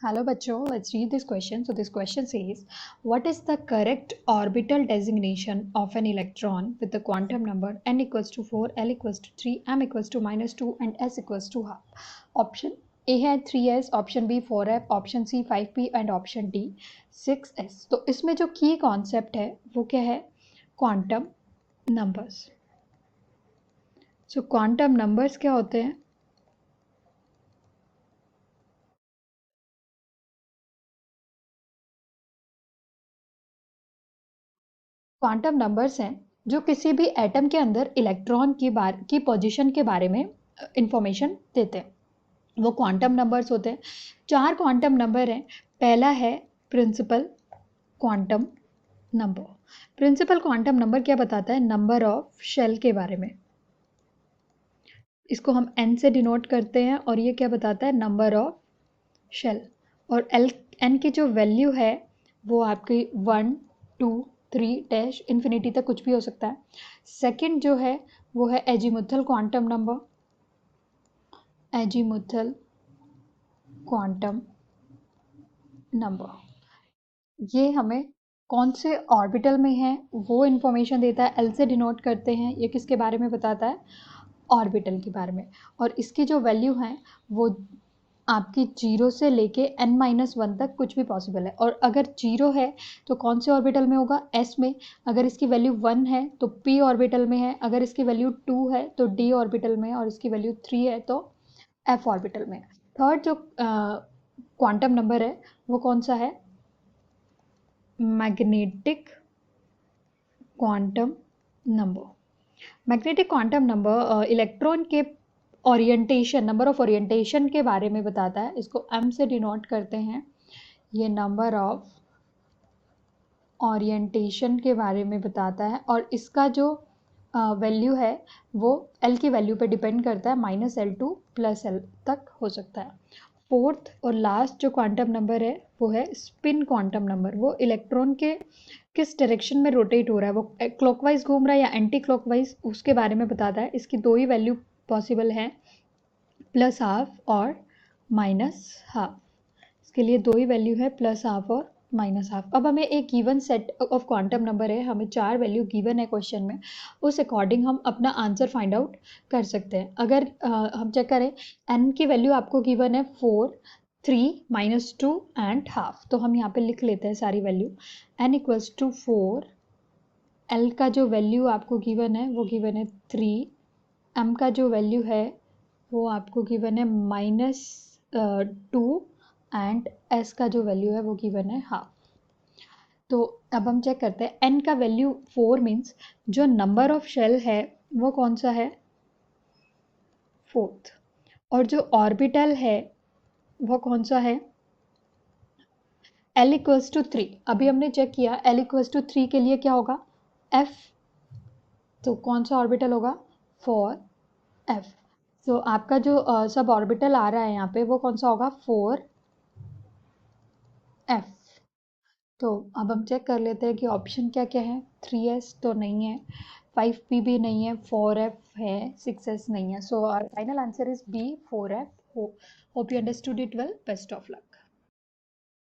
Hello बच्चों, let's read this question. So this question says, what is the correct orbital designation of an electron with the quantum number n equals to 4, l equals to 3, m equals to -2 and s equals to half? Option A है 3s, option B 4f, option C 5p and option D 6s. तो इसमें जो की concept है वो क्या है? Quantum numbers. सो quantum numbers क्या होते हैं? क्वांटम नंबर्स हैं जो किसी भी एटम के अंदर इलेक्ट्रॉन की पोजीशन के बारे में इंफॉर्मेशन देते हैं, वो क्वांटम नंबर्स होते हैं. 4 क्वांटम नंबर हैं. पहला है principal quantum number. Principal quantum number क्या बताता है? नंबर ऑफ शेल के बारे में. इसको हम n से डिनोट करते हैं और ये क्या बताता है? Number of shell. और n की जो वैल्यू है वो आपकी 1 2 3 डैश इन्फिनिटी तक कुछ भी हो सकता है. सेकंड जो है वो है azimuthal quantum number. Azimuthal quantum number ये हमें कौन से ऑर्बिटल में है वो इन्फॉर्मेशन देता है. एल से डिनोट करते हैं. ये किसके बारे में बताता है? ऑर्बिटल के बारे में. और इसकी जो वैल्यू है वो आपकी 0 से लेके n-1 तक कुछ भी पॉसिबल है. और अगर 0 है तो कौन से ऑर्बिटल में होगा? s में. अगर इसकी वैल्यू 1 है तो p ऑर्बिटल में है. अगर इसकी वैल्यू 2 है तो d ऑर्बिटल में है. और इसकी वैल्यू 3 है तो f ऑर्बिटल में. थर्ड जो क्वांटम नंबर है वो कौन सा है? Magnetic quantum number. Magnetic quantum number electron के ओरिएंटेशन, नंबर ऑफ ओरिएंटेशन के बारे में बताता है. इसको m से डिनोट करते हैं. ये नंबर ऑफ ओरिएंटेशन के बारे में बताता है. और इसका जो वैल्यू है वो l की वैल्यू पे डिपेंड करता है. -L2 + L तक हो सकता है. फोर्थ और लास्ट जो क्वांटम नंबर है वो है स्पिन क्वांटम नंबर. वो इलेक्ट्रॉन के किस डायरेक्शन में रोटेट हो रहा है, वो क्लॉकवाइज घूम रहा है या एंटी क्लॉकवाइज, उसके बारे में बताता है. इसकी 2 ही वैल्यू पॉसिबल है, +12 और -12. इसके लिए 2 ही वैल्यू है, +12 और -12. अब हमें एक given set of quantum number है, हमें 4 वैल्यू गिवन है क्वेश्चन में. उस अकॉर्डिंग हम अपना आंसर फाइंड आउट कर सकते हैं. अगर हम चेक करें, n की वैल्यू आपको गिवन है 4, 3, -2 एंड हाफ. तो हम यहाँ पे लिख लेते हैं सारी वैल्यू. n = 4, l का जो वैल्यू आपको गिवन है वो गिवन है 3, m का जो वैल्यू है वो आपको गिवन है -2 एंड s का जो वैल्यू है वो गिवन है हाफ. तो अब हम चेक करते हैं. n का वैल्यू 4 मीन्स जो नंबर ऑफ शेल है वो कौन सा है? 4th. और जो ऑर्बिटल है वो कौन सा है? l = 3. अभी हमने चेक किया l = 3 के लिए क्या होगा? f. तो कौन सा ऑर्बिटल होगा? 4f. तो आपका जो सब ऑर्बिटल आ रहा है यहाँ पे वो कौन सा होगा? 4f. तो अब हम चेक कर लेते हैं कि ऑप्शन क्या क्या है. 3s तो नहीं है, 5p भी नहीं है, 4f है, 6s नहीं है. So our final answer is B 4f. Hope you understood it well. Best of luck.